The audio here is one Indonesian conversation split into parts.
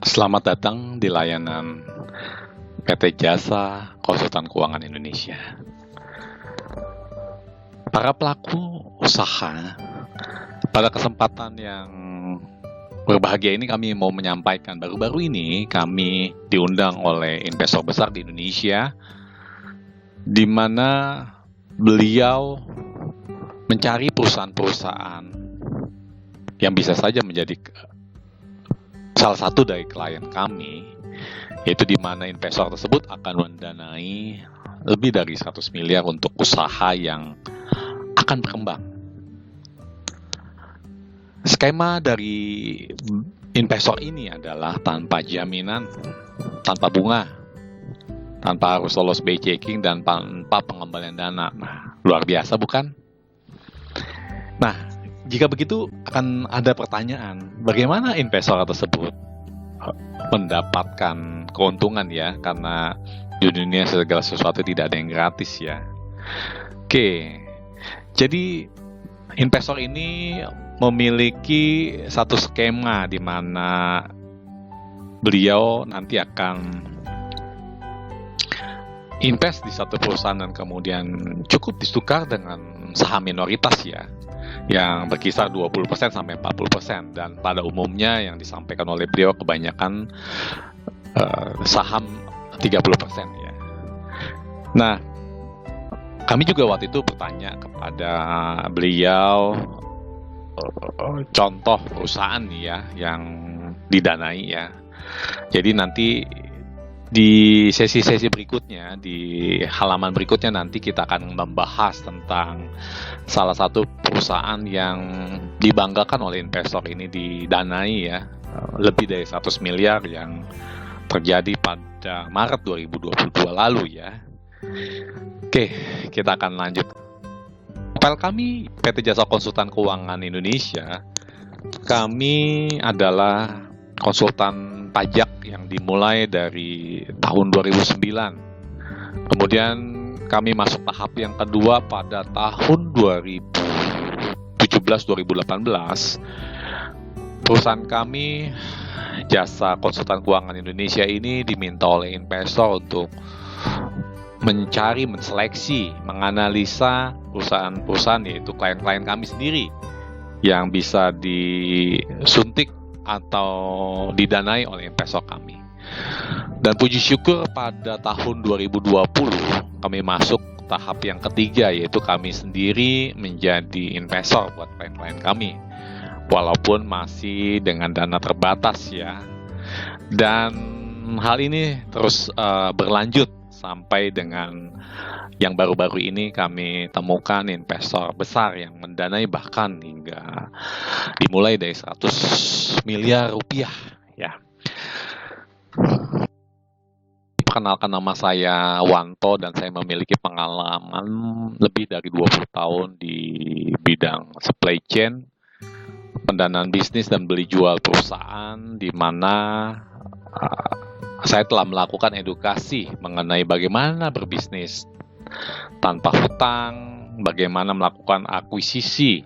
Selamat datang di layanan PT Jasa Konsultan Keuangan Indonesia. Para pelaku usaha, pada kesempatan yang berbahagia ini kami mau menyampaikan, baru-baru ini kami diundang oleh investor besar di Indonesia, di mana beliau mencari perusahaan-perusahaan yang bisa saja menjadi salah satu dari klien kami, yaitu di mana investor tersebut akan mendanai lebih dari 100 miliar untuk usaha yang akan berkembang. Skema dari investor ini adalah tanpa jaminan, tanpa bunga, tanpa harus lolos BI checking, dan tanpa pengembalian dana. Nah, luar biasa bukan? Nah, jika begitu akan ada pertanyaan, bagaimana investor tersebut mendapatkan keuntungan ya, karena di dunia segala sesuatu tidak ada yang gratis ya. Oke, jadi investor ini memiliki satu skema di mana beliau nanti akan invest di satu perusahaan dan kemudian cukup ditukar dengan saham minoritas ya, yang berkisar 20% sampai 40%, dan pada umumnya yang disampaikan oleh beliau kebanyakan saham 30% ya. Nah, kami juga waktu itu bertanya kepada beliau contoh perusahaan ya yang didanai ya. Jadi nanti di sesi-sesi berikutnya, di halaman berikutnya nanti kita akan membahas tentang salah satu perusahaan yang dibanggakan oleh investor ini didanai ya, lebih dari 100 miliar yang terjadi pada Maret 2022 lalu ya. Oke, kita akan lanjut. Profil kami PT Jasa Konsultan Keuangan Indonesia, kami adalah konsultan pajak yang dimulai dari tahun 2009. Kemudian kami masuk tahap yang kedua pada tahun 2017-2018. Perusahaan kami, Jasa Konsultan Keuangan Indonesia ini diminta oleh investor untuk mencari, menseleksi, menganalisa perusahaan-perusahaan, yaitu klien-klien kami sendiri yang bisa disuntik atau didanai oleh investor kami. Dan puji syukur pada tahun 2020 kami masuk tahap yang ketiga, yaitu kami sendiri menjadi investor buat klien-klien kami, walaupun masih dengan dana terbatas ya. Dan hal ini terus berlanjut sampai dengan yang baru-baru ini kami temukan investor besar yang mendanai bahkan hingga dimulai dari 100 miliar rupiah ya. Perkenalkan, nama saya Wanto dan saya memiliki pengalaman lebih dari 20 tahun di bidang supply chain, pendanaan bisnis dan beli jual perusahaan, di mana saya telah melakukan edukasi mengenai bagaimana berbisnis tanpa hutang, bagaimana melakukan akuisisi,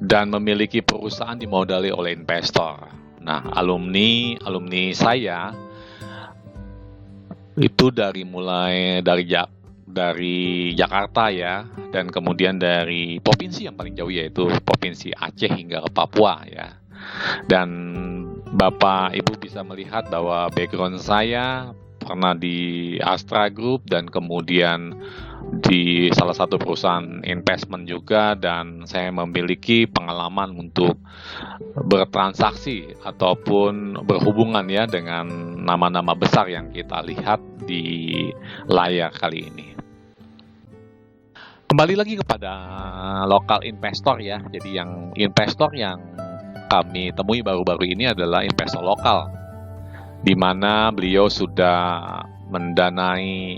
dan memiliki perusahaan dimodali oleh investor. Nah, alumni saya itu mulai dari Jakarta ya, dan kemudian dari provinsi yang paling jauh yaitu provinsi Aceh hingga ke Papua ya. Dan Bapak Ibu bisa melihat bahwa background saya pernah di Astra Group dan kemudian di salah satu perusahaan investment juga, dan saya memiliki pengalaman untuk bertransaksi ataupun berhubungan ya dengan nama-nama besar yang kita lihat di layar kali ini. Kembali lagi kepada lokal investor ya. Jadi yang investor yang kami temui baru-baru ini adalah investor lokal, di mana beliau sudah mendanai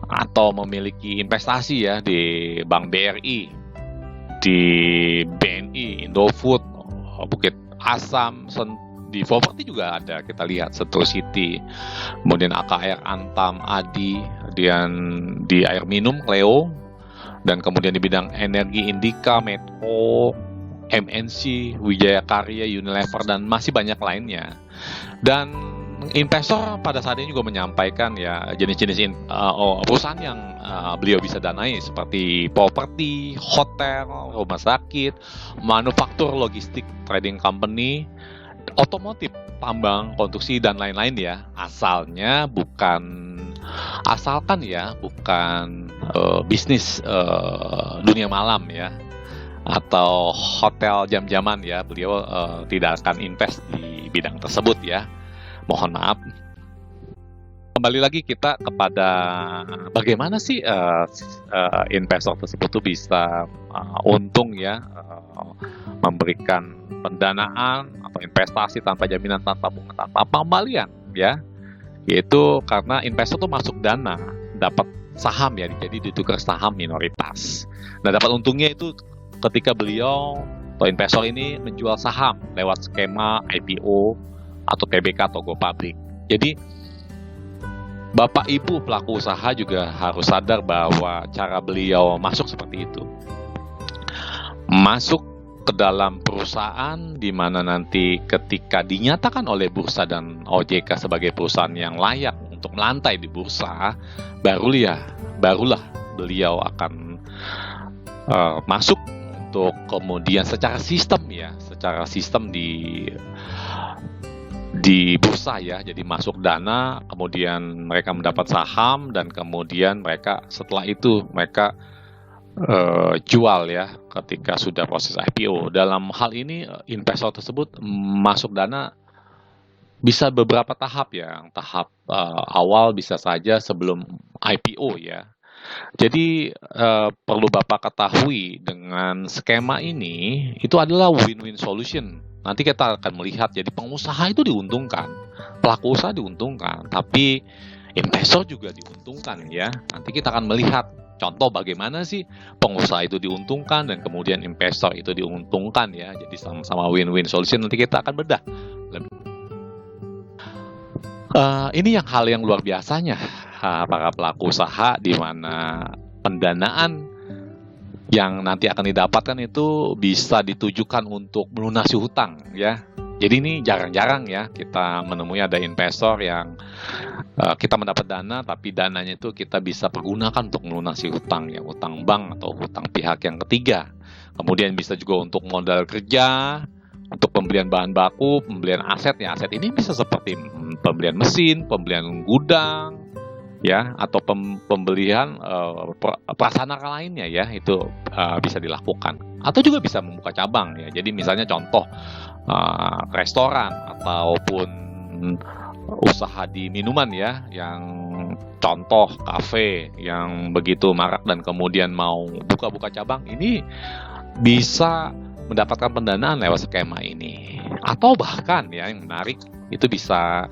atau memiliki investasi ya di Bank BRI, di BNI, Indofood, Bukit Asam, di properti juga ada, kita lihat Sentul City, kemudian AKR, Antam, Adi, dan di air minum Cleo, dan kemudian di bidang energi Indika, Medco, MNC, Wijaya Karya, Unilever, dan masih banyak lainnya. Dan investor pada saat ini juga menyampaikan ya jenis-jenis perusahaan yang beliau bisa danai seperti properti, hotel, rumah sakit, manufaktur, logistik, trading company, otomotif, tambang, konstruksi, dan lain-lain ya. Asalkan ya bukan bisnis dunia malam ya, atau hotel jam-jaman ya. Beliau tidak akan invest di bidang tersebut ya. Mohon maaf. Kembali lagi kita kepada bagaimana sih investor tersebut tuh bisa untung ya, memberikan pendanaan atau investasi tanpa jaminan, tanpa bunga, tanpa pengembalian ya. Yaitu karena investor tuh masuk dana, dapat saham ya, jadi ditukar saham minoritas. Nah, dapat untungnya itu ketika beliau atau investor ini menjual saham lewat skema IPO atau TBK atau go public. Jadi Bapak Ibu pelaku usaha juga harus sadar bahwa cara beliau masuk seperti itu. Masuk ke dalam perusahaan di mana nanti ketika dinyatakan oleh bursa dan OJK sebagai perusahaan yang layak untuk melantai di bursa, barulah beliau akan masuk untuk kemudian secara sistem di bursa ya. Jadi masuk dana, kemudian mereka mendapat saham, dan kemudian mereka setelah itu mereka jual ya ketika sudah proses IPO. Dalam hal ini investor tersebut masuk dana bisa beberapa tahap ya. Tahap awal bisa saja sebelum IPO ya. Jadi perlu Bapak ketahui dengan skema ini itu adalah win-win solution. Nanti kita akan melihat, jadi pengusaha itu diuntungkan, pelaku usaha diuntungkan, tapi investor juga diuntungkan ya. Nanti kita akan melihat contoh bagaimana sih pengusaha itu diuntungkan dan kemudian investor itu diuntungkan ya. Jadi sama-sama win-win solution, nanti kita akan bedah. Ini hal yang luar biasanya para pelaku usaha, di mana pendanaan yang nanti akan didapatkan itu bisa ditujukan untuk melunasi hutang ya. Jadi ini jarang-jarang ya kita menemui ada investor yang kita mendapat dana, tapi dananya itu kita bisa pergunakan untuk melunasi hutang ya, hutang bank atau hutang pihak yang ketiga. Kemudian bisa juga untuk modal kerja, untuk pembelian bahan baku, pembelian aset ya. Aset ini bisa seperti pembelian mesin, pembelian gudang ya, atau pembelian prasarana lainnya ya, itu bisa dilakukan. Atau juga bisa membuka cabang ya. Jadi misalnya contoh restoran ataupun usaha di minuman ya, yang contoh kafe yang begitu marak dan kemudian mau buka cabang, ini bisa mendapatkan pendanaan lewat skema ini. Atau bahkan ya, yang menarik itu bisa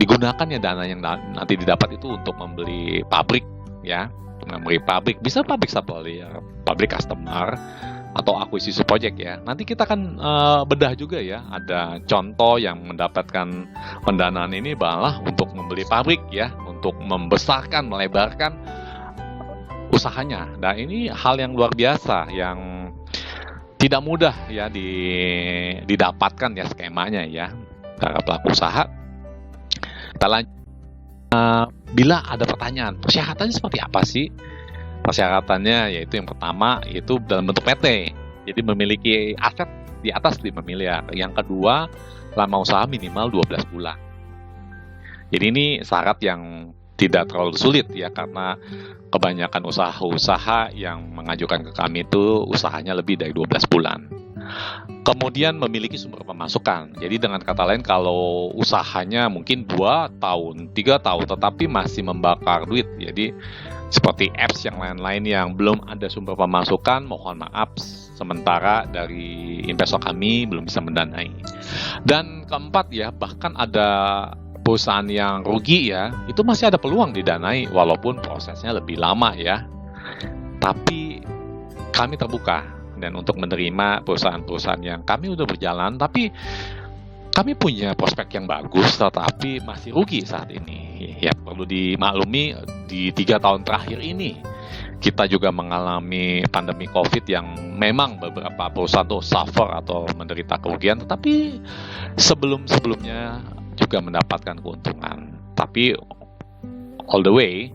digunakan ya, dana yang nanti didapat itu untuk membeli pabrik ya, membeli pabrik, bisa pabrik supplier, pabrik customer, atau akuisisi project ya. Nanti kita akan bedah juga ya, ada contoh yang mendapatkan pendanaan ini malah untuk membeli pabrik ya, untuk membesarkan, melebarkan usahanya. Nah, ini hal yang luar biasa yang tidak mudah ya didapatkan ya skemanya ya, para pelaku usaha. Kita lanjut. Bila ada pertanyaan, persyaratannya seperti apa sih? Persyaratannya yaitu yang pertama yaitu dalam bentuk PT, jadi memiliki aset di atas 5 miliar. Yang kedua, lama usaha minimal 12 bulan. Jadi ini syarat yang tidak terlalu sulit ya, karena kebanyakan usaha-usaha yang mengajukan ke kami itu usahanya lebih dari 12 bulan. Kemudian memiliki sumber pemasukan. Jadi dengan kata lain, kalau usahanya mungkin 2 tahun, 3 tahun, tetapi masih membakar duit, jadi seperti apps yang lain-lain yang belum ada sumber pemasukan, mohon maaf, sementara dari investor kami belum bisa mendanai. Dan keempat ya, bahkan ada perusahaan yang rugi ya, itu masih ada peluang didanai walaupun prosesnya lebih lama ya. Tapi kami terbuka dan untuk menerima perusahaan-perusahaan yang kami udah berjalan, tapi kami punya prospek yang bagus tetapi masih rugi saat ini. Ya perlu dimaklumi di 3 tahun terakhir ini kita juga mengalami pandemi COVID yang memang beberapa perusahaan tuh suffer atau menderita kerugian, tetapi sebelum-sebelumnya juga mendapatkan keuntungan. Tapi all the way,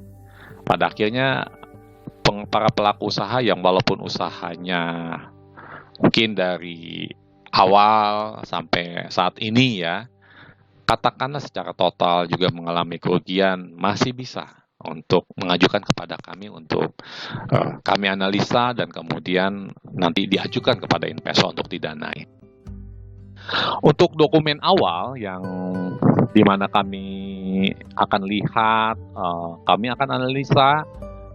pada akhirnya para pelaku usaha yang walaupun usahanya mungkin dari awal sampai saat ini ya, katakanlah secara total juga mengalami kerugian, masih bisa untuk mengajukan kepada kami untuk kami analisa dan kemudian nanti diajukan kepada investor untuk didanai. Untuk dokumen awal yang dimana kami akan lihat, kami akan analisa,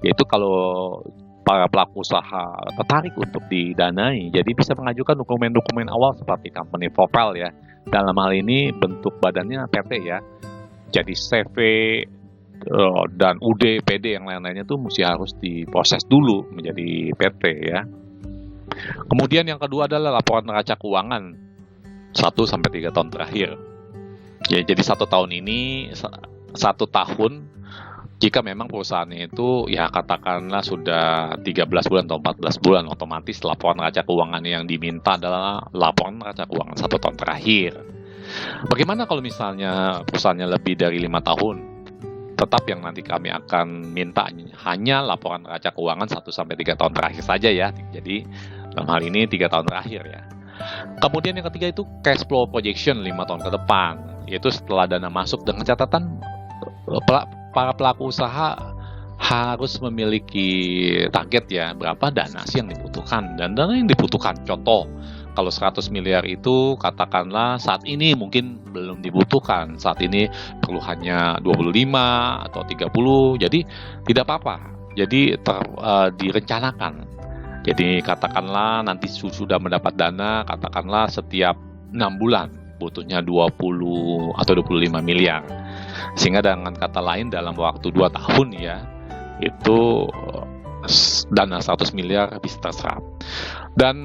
yaitu kalau para pelaku usaha tertarik untuk didanai, jadi bisa mengajukan dokumen-dokumen awal seperti company profile ya. Dalam hal ini bentuk badannya PT ya. Jadi CV dan UD, PD yang lain-lainnya tuh mesti harus diproses dulu menjadi PT ya. Kemudian yang kedua adalah laporan neraca keuangan 1-3 tahun terakhir. Ya, jadi 1 tahun ini 1 tahun jika memang perusahaannya itu ya katakanlah sudah 13 bulan atau 14 bulan, otomatis laporan neraca keuangan yang diminta adalah laporan neraca keuangan 1 tahun terakhir. Bagaimana kalau misalnya perusahaannya lebih dari 5 tahun? Tetap yang nanti kami akan minta hanya laporan neraca keuangan 1-3 tahun terakhir saja ya. Jadi dalam hal ini 3 tahun terakhir ya. Kemudian yang ketiga itu cash flow projection 5 tahun ke depan, yaitu setelah dana masuk, dengan catatan para pelaku usaha harus memiliki target ya, berapa dana sih yang dibutuhkan. Dan dana yang dibutuhkan, contoh kalau 100 miliar itu katakanlah saat ini mungkin belum dibutuhkan, saat ini perlu hanya 25 atau 30, jadi tidak apa-apa, jadi direncanakan. Jadi katakanlah nanti sudah mendapat dana, katakanlah setiap 6 bulan butuhnya 20 atau 25 miliar. Sehingga dengan kata lain dalam waktu 2 tahun ya, itu dana 100 miliar bisa terserap. Dan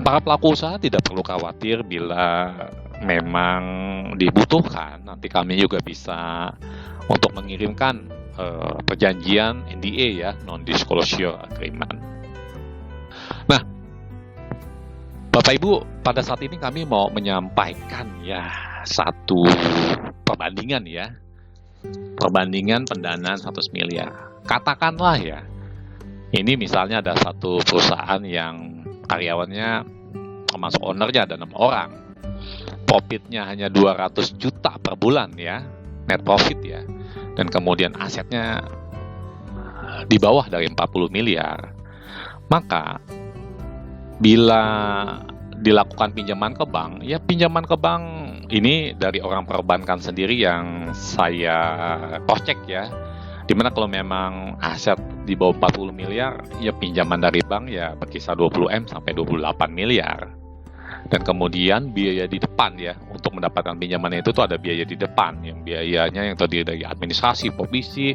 para pelaku usaha tidak perlu khawatir bila memang dibutuhkan, nanti kami juga bisa untuk mengirimkan perjanjian NDA ya, non-disclosure agreement. Nah, Bapak Ibu, pada saat ini kami mau menyampaikan ya satu perbandingan ya, perbandingan pendanaan 100 miliar. Katakanlah ya, ini misalnya ada satu perusahaan yang karyawannya termasuk ownernya ada 6 orang, profitnya hanya 200 juta per bulan ya, net profit ya, dan kemudian asetnya di bawah dari 40 miliar, maka bila dilakukan pinjaman ke bank, ya pinjaman ke bank ini dari orang perbankan sendiri yang saya cross-check ya, dimana kalau memang aset di bawah 40 miliar, ya pinjaman dari bank ya berkisar 20M sampai 28 miliar. Dan kemudian biaya di depan ya, untuk mendapatkan pinjaman itu tuh ada biaya di depan, yang biayanya yang terdiri dari administrasi, provisi,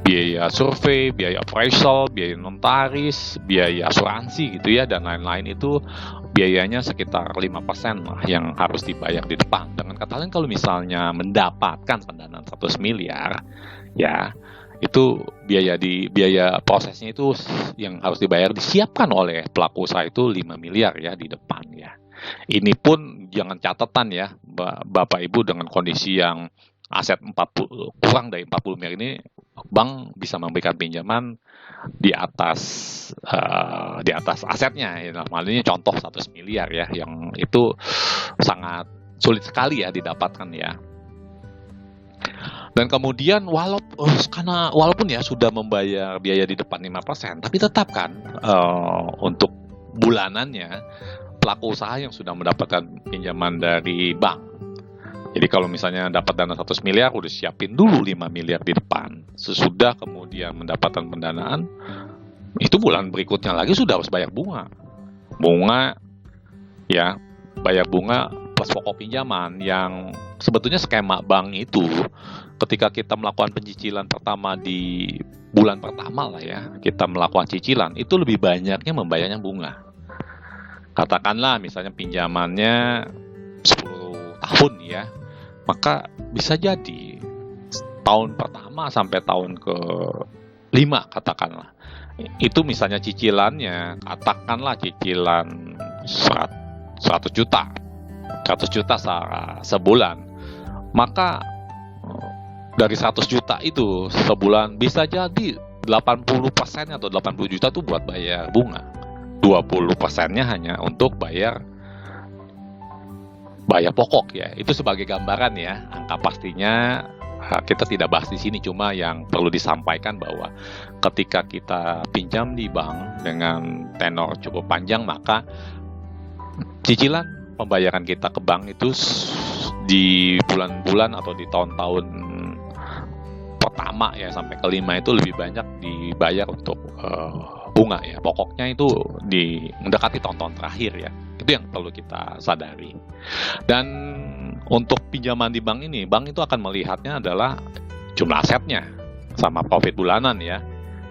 biaya survei, biaya appraisal, biaya notaris, biaya asuransi gitu ya, dan lain-lain itu biayanya sekitar 5% lah yang harus dibayar di depan. Dengan kata lain, kalau misalnya mendapatkan pendanaan 100 miliar ya, itu biaya prosesnya itu yang harus dibayar disiapkan oleh pelaku usaha itu 5 miliar ya di depan ya. Ini pun jangan catatan ya Bapak Ibu, dengan kondisi yang aset 40 kurang dari 40 miliar ini, bank bisa memberikan pinjaman di atas asetnya ya. Nah, ini contoh 100 miliar ya, yang itu sangat sulit sekali ya didapatkan ya. Dan kemudian walaupun ya sudah membayar biaya di depan 5%, tapi tetap kan untuk bulanannya pelaku usaha yang sudah mendapatkan pinjaman dari bank. Jadi kalau misalnya dapat dana 100 miliar, udah siapin dulu 5 miliar di depan. Sesudah kemudian mendapatkan pendanaan, itu bulan berikutnya lagi sudah harus bayar bunga. Bunga ya, bayar bunga plus pokok pinjaman, yang sebetulnya skema bank itu ketika kita melakukan pencicilan pertama di bulan pertama lah ya, kita melakukan cicilan, itu lebih banyaknya membayarnya bunga. Katakanlah misalnya pinjamannya 10 tahun ya, maka bisa jadi tahun pertama sampai tahun ke 15 5 katakanlah. Itu misalnya cicilannya, katakanlah cicilan 100 juta. 100 juta sebulan. Maka dari 100 juta itu sebulan bisa jadi 80% atau 80 juta itu buat bayar bunga. 20%-nya hanya untuk bayar pokok ya. Itu sebagai gambaran ya. Angka pastinya kita tidak bahas di sini, cuma yang perlu disampaikan bahwa ketika kita pinjam di bank dengan tenor cukup panjang, maka cicilan pembayaran kita ke bank itu di bulan-bulan atau di tahun-tahun pertama ya sampai kelima itu lebih banyak dibayar untuk bunga ya. Pokoknya itu mendekati tahun-tahun terakhir ya. Itu yang perlu kita sadari. Dan untuk pinjaman di bank ini, bank itu akan melihatnya adalah jumlah asetnya sama profit bulanan ya.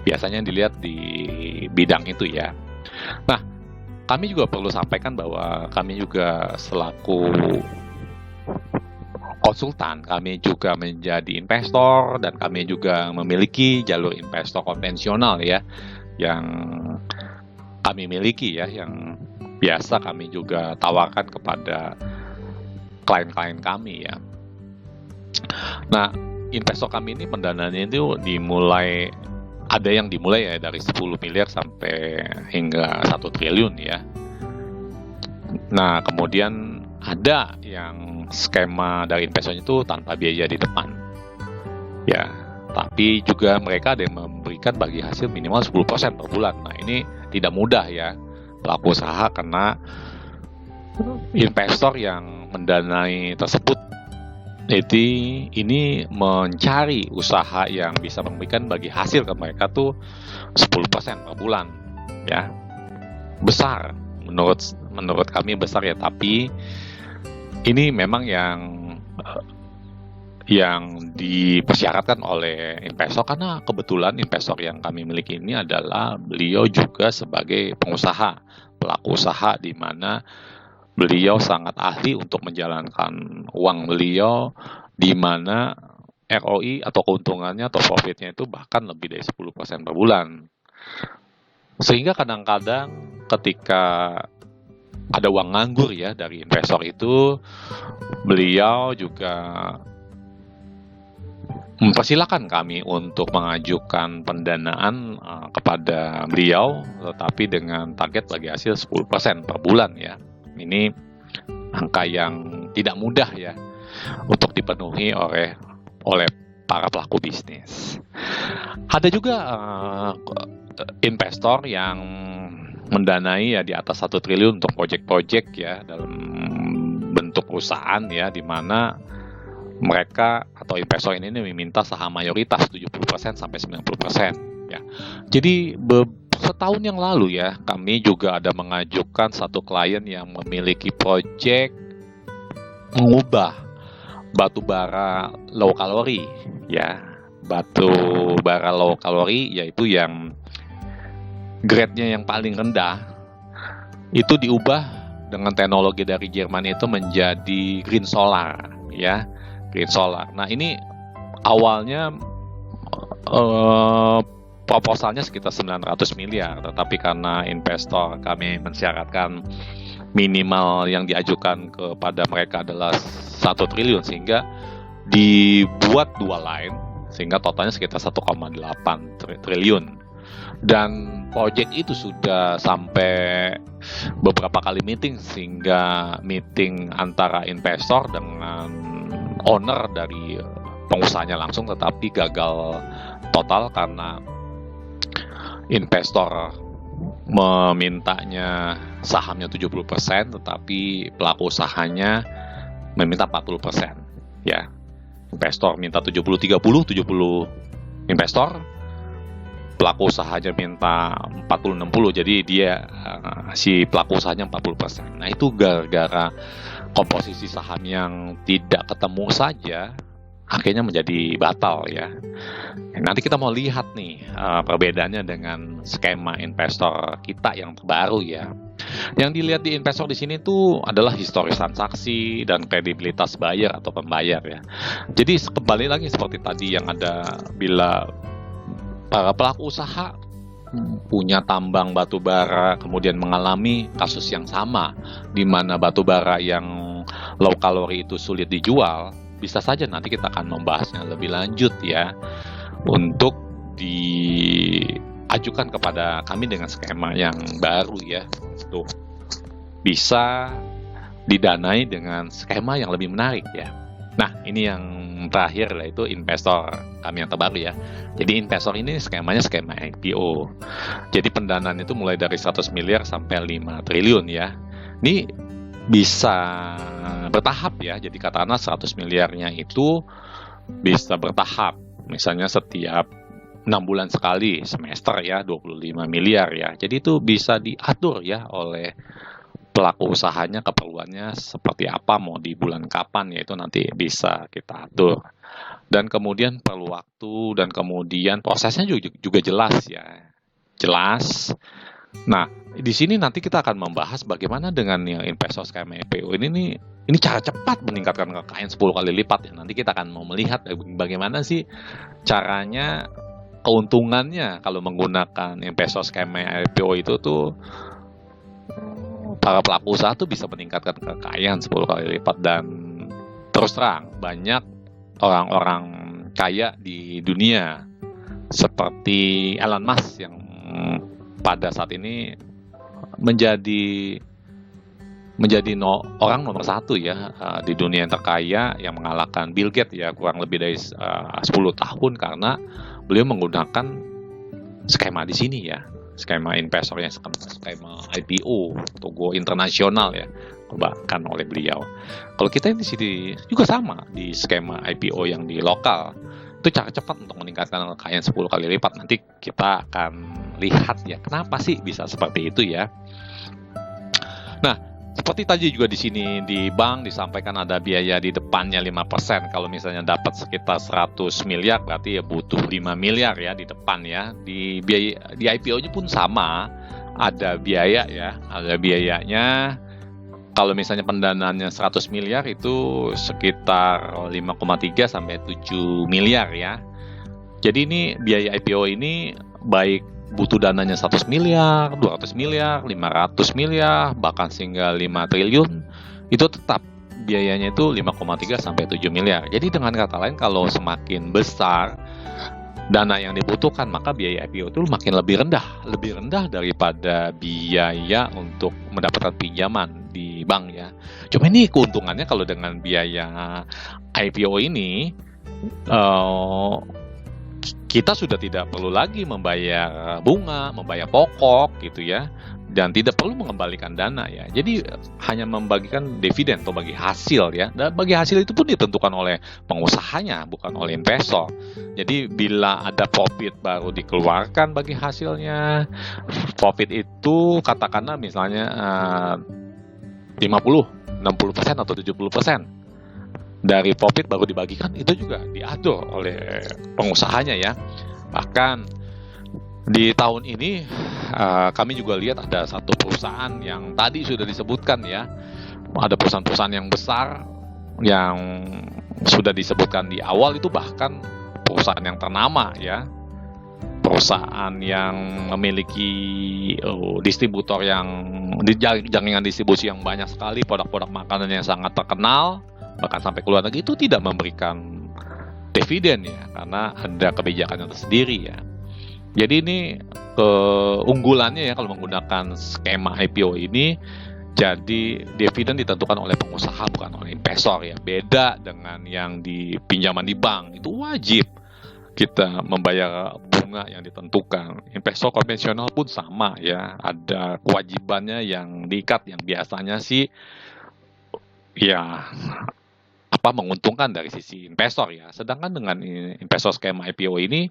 Biasanya dilihat di bidang itu ya. Nah, kami juga perlu sampaikan bahwa kami juga selaku konsultan, kami juga menjadi investor dan kami juga memiliki jalur investor konvensional ya, yang kami miliki ya, yang biasa kami juga tawarkan kepada klien-klien kami ya. Nah, investor kami ini pendanaannya itu ada yang dimulai ya dari 10 miliar sampai hingga 1 triliun ya. Nah, kemudian ada yang skema dari investornya itu tanpa biaya di depan. Ya, tapi juga mereka ada yang memberikan bagi hasil minimal 10% per bulan. Nah, ini tidak mudah ya pelaku usaha karena investor yang mendanai tersebut jadi ini mencari usaha yang bisa memberikan bagi hasil ke mereka tuh 10% per bulan ya. Besar menurut kami besar ya, tapi ini memang yang dipersyaratkan oleh investor karena kebetulan investor yang kami miliki ini adalah beliau juga sebagai pengusaha, pelaku usaha di mana beliau sangat ahli untuk menjalankan uang beliau di mana ROI atau keuntungannya atau profitnya itu bahkan lebih dari 10% per bulan. Sehingga kadang-kadang ketika ada uang nganggur ya dari investor itu, beliau juga mempersilahkan kami untuk mengajukan pendanaan kepada beliau, tetapi dengan target bagi hasil 10% per bulan ya. Ini angka yang tidak mudah ya untuk dipenuhi oleh para pelaku bisnis. Ada juga investor yang mendanai ya di atas 1 triliun untuk proyek-proyek ya dalam bentuk perusahaan ya, di mana mereka atau investor ini meminta saham mayoritas 70% sampai 90% ya. Jadi setahun yang lalu ya, kami juga ada mengajukan satu klien yang memiliki proyek mengubah batu bara low kalori ya. Batu bara low kalori yaitu yang grade-nya yang paling rendah itu diubah dengan teknologi dari Jerman itu menjadi green solar ya, green solar. Nah, ini awalnya proposalnya sekitar 900 miliar, tetapi karena investor kami mensyaratkan minimal yang diajukan kepada mereka adalah 1 triliun sehingga dibuat 2 line sehingga totalnya sekitar 1,8 triliun. Dan proyek itu sudah sampai beberapa kali meeting sehingga meeting antara investor dengan owner dari pengusahanya langsung, tetapi gagal total karena investor memintanya sahamnya 70%, tetapi pelaku usahanya meminta 40%. Ya, investor minta 70-30, 70 investor, pelaku usahanya minta 40-60, jadi dia si pelaku usahanya 40%. Nah, itu gara-gara komposisi saham yang tidak ketemu saja akhirnya menjadi batal ya. Nanti kita mau lihat nih perbedaannya dengan skema investor kita yang terbaru ya. Yang dilihat di investor di sini tuh adalah historis transaksi dan kredibilitas buyer atau pembayar ya. Jadi kembali lagi seperti tadi yang ada, bila para pelaku usaha punya tambang batu bara kemudian mengalami kasus yang sama, di mana batu bara yang low kalori itu sulit dijual, bisa saja nanti kita akan membahasnya lebih lanjut ya, untuk diajukan kepada kami dengan skema yang baru ya, untuk bisa didanai dengan skema yang lebih menarik ya. Nah, ini yang terakhir, yaitu investor kami yang terbaru ya. Jadi investor ini skemanya skema IPO. Jadi pendanaan itu mulai dari 100 miliar sampai 5 triliun ya. Ini bisa bertahap ya. Jadi katakanlah 100 miliarnya itu bisa bertahap. Misalnya setiap 6 bulan sekali, semester ya, 25 miliar ya. Jadi itu bisa diatur ya oleh pelaku usahanya, keperluannya seperti apa, mau di bulan kapan, yaitu nanti bisa kita atur. Dan kemudian perlu waktu, dan kemudian prosesnya juga jelas ya, jelas. Nah, di sini nanti kita akan membahas bagaimana dengan yang investor skema IPO ini cara cepat meningkatkan kekayaan 10 kali lipat ya. Nanti kita akan mau melihat bagaimana sih caranya, keuntungannya kalau menggunakan investor skema IPO itu tuh para pelaku usaha tuh bisa meningkatkan kekayaan 10 kali lipat. Dan terus terang, banyak orang-orang kaya di dunia seperti Elon Musk yang pada saat ini menjadi orang nomor 1 ya di dunia yang terkaya, yang mengalahkan Bill Gates ya kurang lebih dari 10 tahun, karena beliau menggunakan skema di sini ya, skema investornya, skema IPO atau go internasional ya, bahkan oleh beliau. Kalau kita di sini juga sama, di skema IPO yang di lokal, itu cara cepat untuk meningkatkan kekayaan 10 kali lipat. Nanti kita akan lihat ya, kenapa sih bisa seperti itu ya. Nah, seperti tadi juga di sini di bank disampaikan ada biaya di depannya 5%. Kalau misalnya dapat sekitar 100 miliar berarti ya butuh 5 miliar ya di depan ya. Di biaya di IPO-nya pun sama, ada biaya ya, ada biayanya. Kalau misalnya pendanaannya 100 miliar itu sekitar 5,3 sampai 7 miliar ya. Jadi ini biaya IPO ini baik butuh dananya 100 miliar, 200 miliar, 500 miliar, bahkan hingga 5 triliun, itu tetap biayanya itu 5,3 sampai 7 miliar. Jadi dengan kata lain, kalau semakin besar dana yang dibutuhkan, maka biaya IPO itu makin lebih rendah daripada biaya untuk mendapatkan pinjaman di bank ya. Cuma ini keuntungannya, kalau dengan biaya IPO ini kita sudah tidak perlu lagi membayar bunga, membayar pokok gitu ya, dan tidak perlu mengembalikan dana ya. Jadi hanya membagikan dividen atau bagi hasil ya. Dan bagi hasil itu pun ditentukan oleh pengusahanya, bukan oleh investor. Jadi bila ada profit baru dikeluarkan bagi hasilnya. Profit itu katakanlah misalnya 50, 60% atau 70%. Dari profit baru dibagikan, itu juga diatur oleh pengusahanya ya. Bahkan di tahun ini kami juga lihat ada satu perusahaan yang tadi sudah disebutkan ya, ada perusahaan-perusahaan yang besar yang sudah disebutkan di awal, itu bahkan perusahaan yang ternama ya, perusahaan yang memiliki distributor yang jaringan distribusi yang banyak sekali, produk-produk makanan yang sangat terkenal, bahkan sampai keluar negeri, itu tidak memberikan dividen ya, karena ada kebijakannya tersendiri ya. Jadi ini keunggulannya ya kalau menggunakan skema IPO ini, jadi dividen ditentukan oleh pengusaha bukan oleh investor ya. Beda dengan yang di pinjaman di bank, itu wajib kita membayar bunga yang ditentukan. Investor konvensional pun sama ya, ada kewajibannya yang diikat, yang biasanya sih ya menguntungkan dari sisi investor ya. Sedangkan dengan investor skema IPO ini,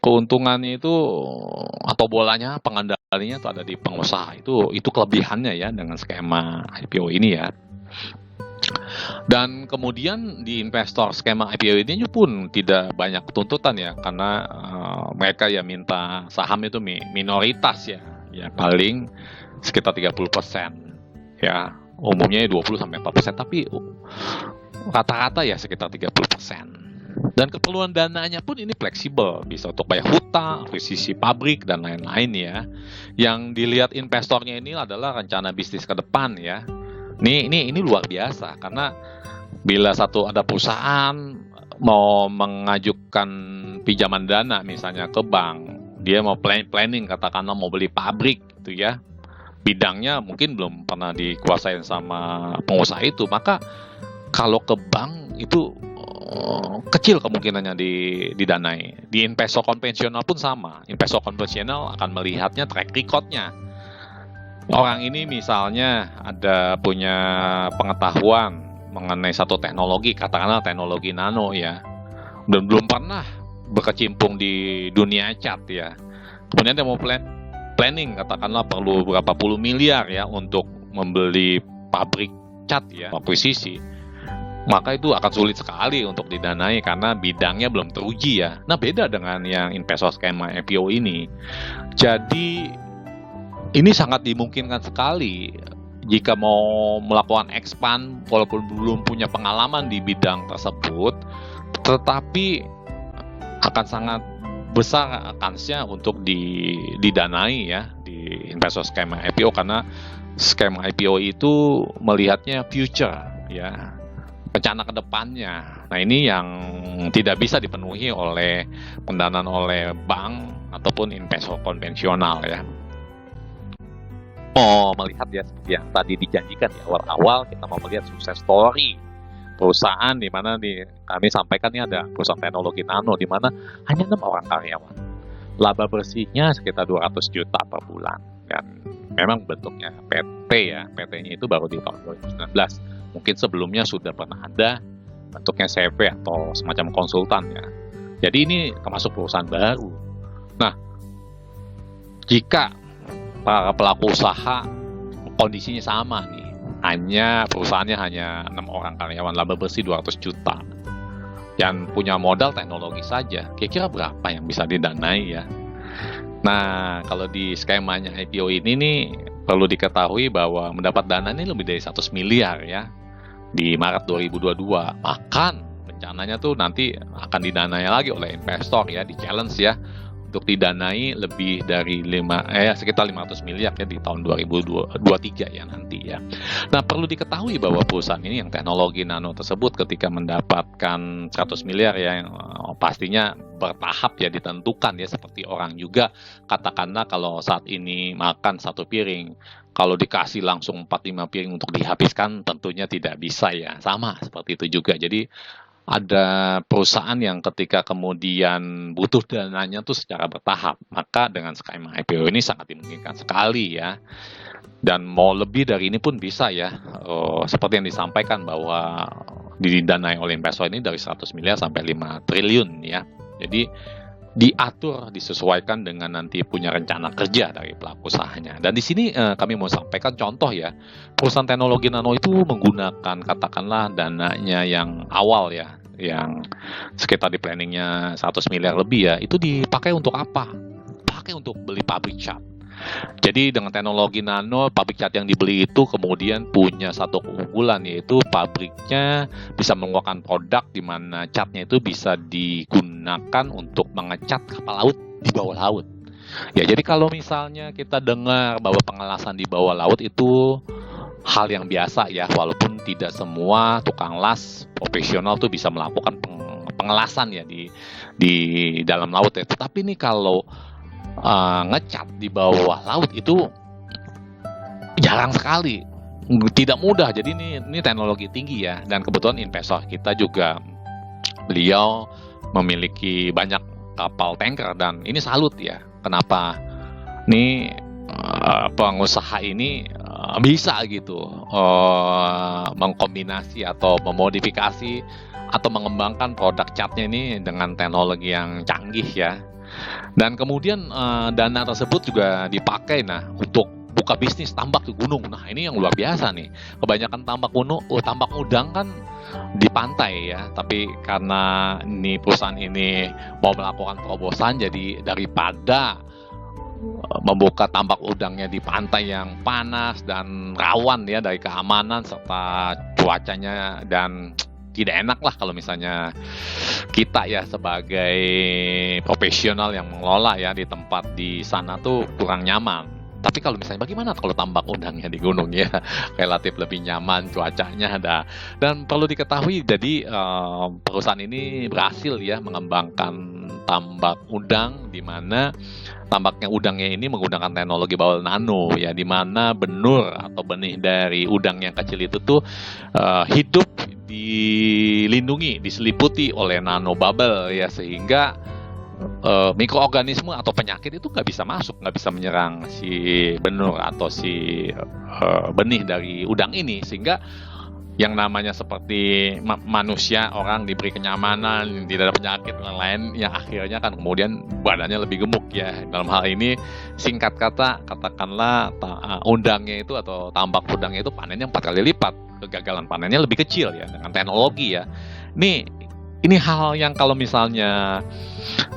keuntungannya itu atau bolanya, pengendalinya itu ada di pengusaha. Itu kelebihannya ya dengan skema IPO ini ya. Dan kemudian di investor skema IPO ini pun tidak banyak tuntutan ya, karena mereka ya minta saham itu minoritas ya paling sekitar 30% ya, umumnya 20-4%, tapi rata-rata ya sekitar 30%. Dan keperluan dananya pun ini fleksibel, bisa untuk bayar hutang, akuisisi pabrik, dan lain-lain ya. Yang dilihat investornya ini adalah rencana bisnis ke depan ya. Ini luar biasa, karena bila ada perusahaan mau mengajukan pinjaman dana misalnya ke bank, dia mau planning katakanlah mau beli pabrik gitu ya, bidangnya mungkin belum pernah dikuasain sama pengusaha itu, maka kalau ke bank itu kecil kemungkinannya didanai. Di investor konvensional pun sama. Investor konvensional akan melihatnya track recordnya. Orang ini misalnya ada punya pengetahuan mengenai satu teknologi, katakanlah teknologi nano ya, dan belum pernah berkecimpung di dunia cat ya. Kemudian dia mau planning, katakanlah perlu berapa puluh miliar ya untuk membeli pabrik cat ya, akuisisi. Maka itu akan sulit sekali untuk didanai karena bidangnya belum teruji ya. Nah, beda dengan yang investor skema IPO ini. Jadi ini sangat dimungkinkan sekali jika mau melakukan expand walaupun belum punya pengalaman di bidang tersebut, tetapi akan sangat besar kansnya untuk didanai ya di investor skema IPO, karena skema IPO itu melihatnya future ya, rencana ke depannya. Nah, ini yang tidak bisa dipenuhi oleh pendanaan oleh bank ataupun investor konvensional ya. Mau melihat ya seperti yang tadi dijanjikan di awal-awal, kita mau melihat sukses story perusahaan di mana kami sampaikan ini ada perusahaan teknologi nano di mana hanya 6 orang karyawan. Laba bersihnya sekitar 200 juta per bulan, dan memang bentuknya PT ya. PT-nya itu baru di tahun 2019. Mungkin sebelumnya sudah pernah ada bentuknya CV atau semacam konsultan ya. Jadi ini termasuk perusahaan baru. Nah, jika para pelaku usaha kondisinya sama nih, perusahaannya hanya 6 orang karyawan, laba bersih 200 juta, dan punya modal teknologi saja, kira-kira berapa yang bisa didanai ya? Nah, kalau di skemanya IPO ini nih, perlu diketahui bahwa mendapat dana ini lebih dari 100 miliar ya di Maret 2022. Bahkan rencananya tuh nanti akan didanai lagi oleh investor ya, di challenge ya, untuk didanai lebih dari sekitar 500 miliar ya di tahun 2023 ya nanti ya. Nah, perlu diketahui bahwa perusahaan ini yang teknologi nano tersebut ketika mendapatkan 100 miliar ya, pastinya bertahap ya, ditentukan ya, seperti orang juga. Katakanlah kalau saat ini makan 1 piring, kalau dikasih langsung 4-5 piring untuk dihabiskan tentunya tidak bisa ya. Sama seperti itu juga. Jadi ada perusahaan yang ketika kemudian butuh dananya tuh secara bertahap, maka dengan skema IPO ini sangat dimungkinkan sekali ya. Dan mau lebih dari ini pun bisa ya, seperti yang disampaikan bahwa didanai oleh investor ini dari 100 miliar sampai 5 triliun ya. Jadi diatur, disesuaikan dengan nanti punya rencana kerja dari pelaku usahanya. Dan di sini kami mau sampaikan contoh ya, perusahaan teknologi nano itu menggunakan katakanlah dananya yang awal ya, yang sekitar di planningnya 100 miliar lebih ya, itu dipakai untuk apa? Pakai untuk beli pabrik cat. Jadi dengan teknologi nano, pabrik cat yang dibeli itu kemudian punya satu keunggulan, yaitu pabriknya bisa mengeluarkan produk di mana catnya itu bisa digunakan untuk mengecat kapal laut di bawah laut. Ya, jadi kalau misalnya kita dengar bahwa pengelasan di bawah laut itu hal yang biasa ya, walaupun tidak semua tukang las profesional tuh bisa melakukan pengelasan ya di dalam laut ya. Tetapi nih kalau ngecat di bawah laut itu jarang sekali, tidak mudah. Jadi ini teknologi tinggi ya, dan kebetulan investor kita juga beliau memiliki banyak kapal tanker, dan ini salut ya, kenapa nih pengusaha ini bisa gitu mengkombinasi atau memodifikasi atau mengembangkan produk catnya ini dengan teknologi yang canggih ya. Dan kemudian dana tersebut juga dipakai untuk buka bisnis tambak di gunung. Nah, ini yang luar biasa nih. Kebanyakan tambak udang kan di pantai ya, tapi karena ini perusahaan ini mau melakukan terobosan, jadi daripada membuka tambak udangnya di pantai yang panas dan rawan ya dari keamanan serta cuacanya dan tidak enak lah kalau misalnya kita ya sebagai profesional yang mengelola ya di tempat di sana tuh kurang nyaman. Tapi kalau misalnya bagaimana kalau tambak udangnya di gunung ya, relatif lebih nyaman, cuacanya ada. Dan perlu diketahui jadi perusahaan ini berhasil ya mengembangkan tambak udang di mana tambaknya udangnya ini menggunakan teknologi bawal nano ya, di mana benur atau benih dari udang yang kecil itu tuh hidup dilindungi, diseliputi oleh nanobubble ya, sehingga mikroorganisme atau penyakit itu nggak bisa masuk, nggak bisa menyerang si benur atau si benih dari udang ini, sehingga yang namanya seperti manusia, orang diberi kenyamanan, tidak ada penyakit dan lain, yang akhirnya kan kemudian badannya lebih gemuk ya. Dalam hal ini singkat kata, katakanlah udangnya itu atau tambak udangnya itu panennya 4 kali lipat, kegagalan panennya lebih kecil ya dengan teknologi ya. Ini hal yang kalau misalnya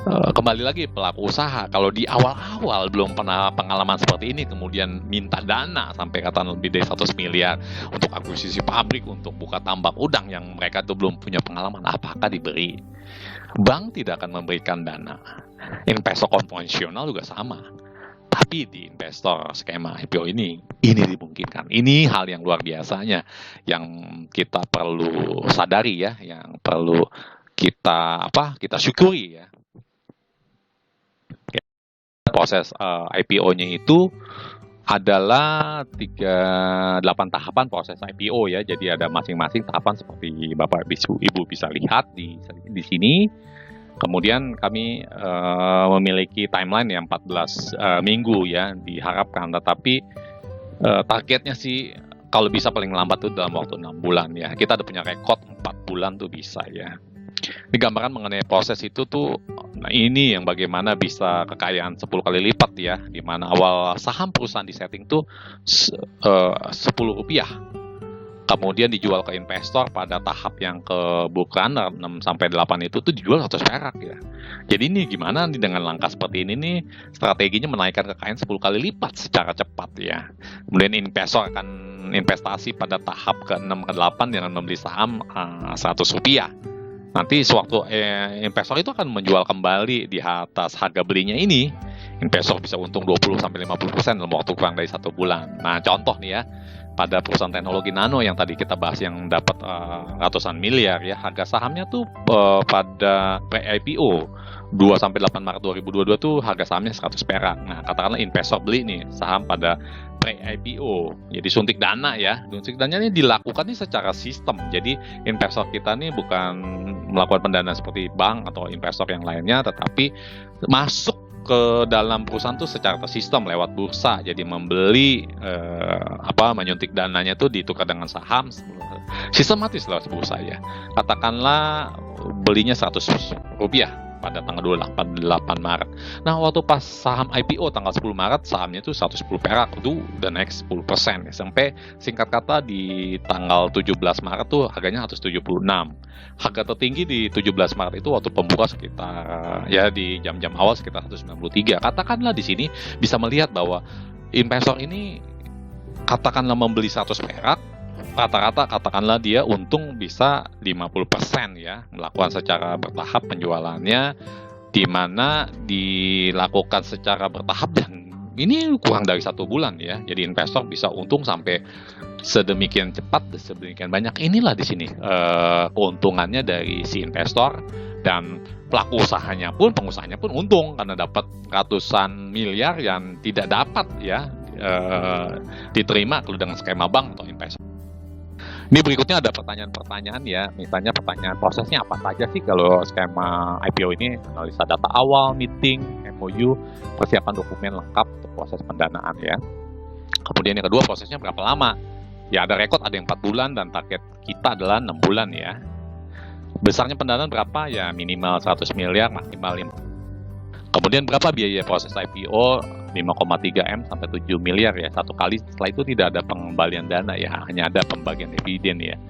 kembali lagi pelaku usaha, kalau di awal-awal belum pernah pengalaman seperti ini, kemudian minta dana sampai katakan lebih dari 100 miliar untuk akuisisi pabrik, untuk buka tambak udang yang mereka tuh belum punya pengalaman, apakah diberi? Bank tidak akan memberikan dana. Investor konvensional juga sama. Tapi di investor skema IPO ini dimungkinkan. Ini hal yang luar biasanya yang kita perlu sadari ya, yang perlu kita syukuri ya. Proses IPO-nya itu adalah 8 tahapan proses IPO ya. Jadi ada masing-masing tahapan seperti Bapak Ibu bisa lihat di sini. Kemudian kami memiliki timeline yang 14 minggu ya diharapkan, tetapi targetnya sih kalau bisa paling lambat tuh dalam waktu 6 bulan ya. Kita ada punya rekod 4 bulan tuh bisa ya. Digambarkan mengenai proses itu tuh, nah ini yang bagaimana bisa kekayaan 10 kali lipat ya, di mana awal saham perusahaan di setting tuh Rp10. Kemudian dijual ke investor pada tahap yang ke book runner 6-8 itu tuh dijual 100 perak ya. Jadi ini gimana nih dengan langkah seperti ini nih, strateginya menaikkan kekayaan 10 kali lipat secara cepat ya. Kemudian investor akan investasi pada tahap ke-6 ke-8 dengan membeli saham Rp100. Nanti sewaktu investor itu akan menjual kembali di atas harga belinya ini, investor bisa untung 20-50% dalam waktu kurang dari 1 bulan. Nah contoh nih ya, pada perusahaan teknologi nano yang tadi kita bahas yang dapat ratusan miliar ya, harga sahamnya tuh pada pre-IPO 2-8 Maret 2022 tuh harga sahamnya 100 perak. Nah katakanlah investor beli nih saham pada pre-IPO, jadi suntik dana ya. Suntik dana ini dilakukan secara sistem, jadi investor kita nih bukan melakukan pendanaan seperti bank atau investor yang lainnya, tetapi masuk ke dalam perusahaan tuh secara tersistem lewat bursa. Jadi membeli menyuntik dananya tuh ditukar dengan saham sistematis lewat bursa ya. Katakanlah belinya Rp100 pada tanggal 28 Maret. Nah, waktu pas saham IPO tanggal 10 Maret, sahamnya itu 110 perak, itu udah naik 10% ya. Sampai singkat kata di tanggal 17 Maret tuh harganya 176. Harga tertinggi di 17 Maret itu waktu pembuka sekitar ya di jam-jam awal sekitar 193. Katakanlah di sini bisa melihat bahwa investor ini katakanlah membeli 100 perak, rata-rata katakanlah dia untung bisa 50% ya, melakukan secara bertahap penjualannya, di mana dilakukan secara bertahap dan ini kurang dari 1 bulan ya. Jadi investor bisa untung sampai sedemikian cepat, sedemikian banyak. Inilah di sini keuntungannya dari si investor, dan pelaku usahanya pun, pengusahanya pun untung karena dapat ratusan miliar yang tidak dapat ya diterima kalau dengan skema bank atau investor. Ini berikutnya ada pertanyaan-pertanyaan ya, misalnya pertanyaan prosesnya apa saja sih kalau skema IPO ini, analisa data awal, meeting, MOU, persiapan dokumen lengkap untuk proses pendanaan ya. Kemudian yang kedua, prosesnya berapa lama? Ya ada rekod, ada yang 4 bulan dan target kita adalah 6 bulan ya. Besarnya pendanaan berapa? Ya minimal 100 miliar, maksimal 5. Kemudian berapa biaya proses IPO? 5,3 M sampai 7 miliar ya satu kali. Setelah itu tidak ada pengembalian dana ya, hanya ada pembagian dividen ya.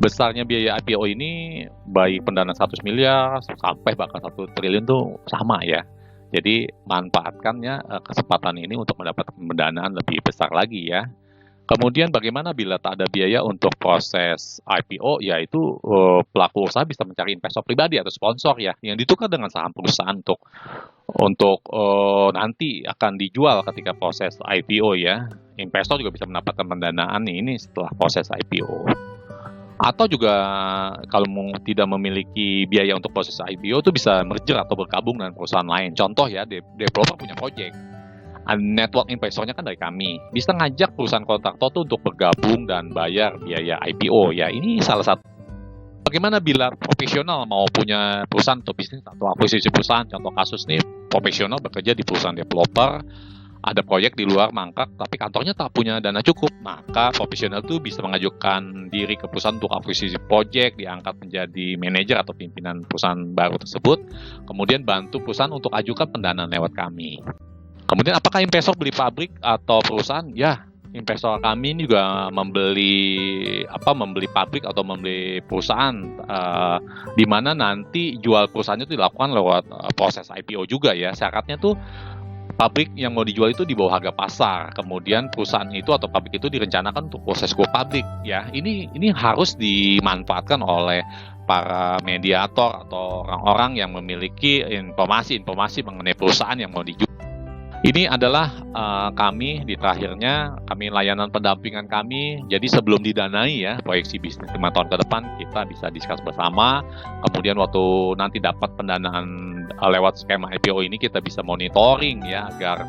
Besarnya biaya IPO ini baik pendanaan 100 miliar sampai bahkan 1 triliun tuh sama ya. Jadi manfaatkannya kesempatan ini untuk mendapatkan pendanaan lebih besar lagi ya. Kemudian bagaimana bila tak ada biaya untuk proses IPO, yaitu pelaku usaha bisa mencari investor pribadi atau sponsor ya, yang ditukar dengan saham perusahaan untuk nanti akan dijual ketika proses IPO ya. Investor juga bisa mendapatkan pendanaan ini setelah proses IPO. Atau juga kalau tidak memiliki biaya untuk proses IPO itu bisa merger atau bergabung dengan perusahaan lain. Contoh ya, developer punya project. Network investornya kan dari kami. Bisa ngajak perusahaan kontraktor tuh untuk bergabung dan bayar biaya IPO ya. Ini salah satu. Bagaimana bila profesional mau punya perusahaan atau bisnis atau akuisisi perusahaan? Contoh kasus nih, profesional bekerja di perusahaan developer, ada proyek di luar mangkak, tapi kantornya tak punya dana cukup. Maka profesional itu bisa mengajukan diri ke perusahaan untuk akuisisi proyek, diangkat menjadi manajer atau pimpinan perusahaan baru tersebut, kemudian bantu perusahaan untuk ajukan pendanaan lewat kami. Kemudian apakah investor beli pabrik atau perusahaan? Ya, investor kami juga membeli pabrik atau membeli perusahaan di mana nanti jual perusahaannya itu dilakukan lewat proses IPO juga ya. Syaratnya tuh pabrik yang mau dijual itu di bawah harga pasar. Kemudian perusahaan itu atau pabrik itu direncanakan untuk proses go public ya. Ini harus dimanfaatkan oleh para mediator atau orang-orang yang memiliki informasi mengenai perusahaan yang mau dijual. Ini adalah kami di terakhirnya, kami layanan pendampingan kami. Jadi sebelum didanai ya, proyeksi bisnis 5 tahun ke depan kita bisa diskus bersama. Kemudian waktu nanti dapat pendanaan lewat skema IPO ini kita bisa monitoring ya agar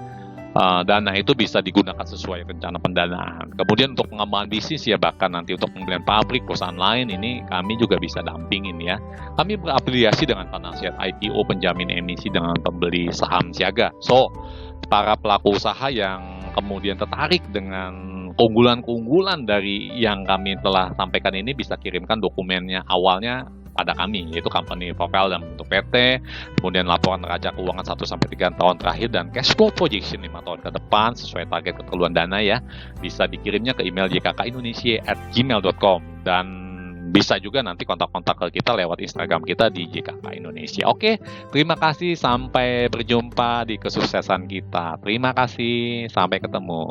dana itu bisa digunakan sesuai rencana pendanaan. Kemudian untuk pengembangan bisnis ya, bahkan nanti untuk pembelian pabrik, perusahaan lain ini kami juga bisa dampingin ya. Kami berafiliasi dengan penasihat IPO, penjamin emisi dengan pembeli saham siaga. So, para pelaku usaha yang kemudian tertarik dengan keunggulan-keunggulan dari yang kami telah sampaikan ini bisa kirimkan dokumennya awalnya pada kami, yaitu company profile dalam bentuk PT, kemudian laporan neraca keuangan 1-3 tahun terakhir, dan cash flow projection 5 tahun ke depan sesuai target keperluan dana ya. Bisa dikirimnya ke email jkkindonesia@gmail.com, dan bisa juga nanti kontak-kontak ke kita lewat Instagram kita di JKK Indonesia. Oke, terima kasih, sampai berjumpa di kesuksesan kita. Terima kasih, sampai ketemu.